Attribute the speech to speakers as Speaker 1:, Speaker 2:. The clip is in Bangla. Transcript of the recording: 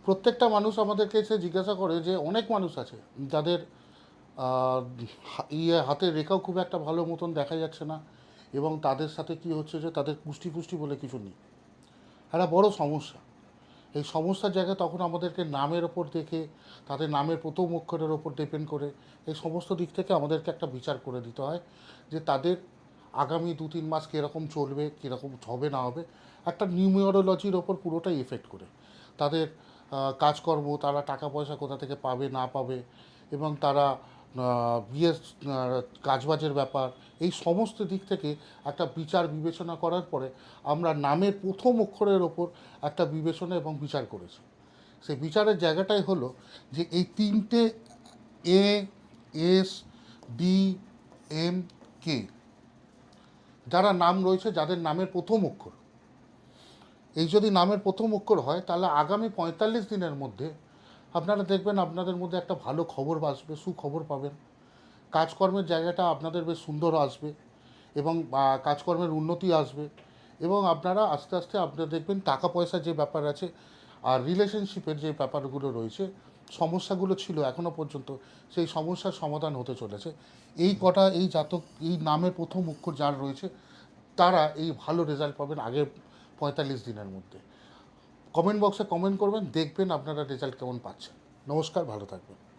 Speaker 1: প্রত্যেকটা মানুষ আমাদেরকে এসে জিজ্ঞাসা করে যে অনেক মানুষ আছে যাদের আহ, হাতের রেখাও খুব একটা ভালো মতন দেখা যাচ্ছে না, এবং তাদের সাথে কি হচ্ছে যে তাদের পুষ্টি পুষ্টি বলে কিছু নেই। একটা বড় সমস্যা। এই সমস্যার জায়গায় তখন আমাদেরকে নামের ওপর দেখে, তাদের নামের প্রথম অক্ষরের ওপর ডিপেন্ড করে এই সমস্ত দিক থেকে আমাদেরকে একটা বিচার করে দিতে হয় যে তাদের আগামী 2-3 মাস কীরকম চলবে, কীরকম হবে না হবে, একটা নিউমেরোলজির ওপর পুরোটাই এফেক্ট করে। তাদের কাজকর্ম, তারা টাকা পয়সা কোথা থেকে পাবে না পাবে, এবং তারা বিয়ের কাজবাজের ব্যাপার, এই সমস্ত দিক থেকে একটা বিচার বিবেচনা করার পরে আমরা নামের প্রথম অক্ষরের ওপর একটা বিবেচনা এবং বিচার করেছি। সেই বিচারের জায়গাটাই হলো যে এই তিনটে এ, এস, ডি, এম, কে যারা নাম রয়েছে, যাদের নামের প্রথম অক্ষর, এই যদি নামের প্রথম অক্ষর হয় তাহলে আগামী 45 দিনের মধ্যে আপনারা দেখবেন আপনাদের মধ্যে একটা ভালো খবর আসবে, সুখবর পাবেন। কাজকর্মের জায়গাটা আপনাদের বেশ সুন্দর আসবে, এবং কাজকর্মের উন্নতি আসবে, এবং আপনারা আস্তে আস্তে আপনারা দেখবেন টাকা পয়সার যে ব্যাপার আছে আর রিলেশনশিপের যে ব্যাপারগুলো রয়েছে, সমস্যাগুলো ছিল এখনও পর্যন্ত, সেই সমস্যার সমাধান হতে চলেছে। এই কটা, এই জাতক, এই নামের প্রথম অক্ষর যার রয়েছে, তারা এই ভালো রেজাল্ট পাবেন আগের 45 দিনের মধ্যে। কমেন্ট বক্সে কমেন্ট করবেন, দেখবেন আপনারা রেজাল্ট কেমন পাচ্ছেন। নমস্কার, ভালো থাকবেন।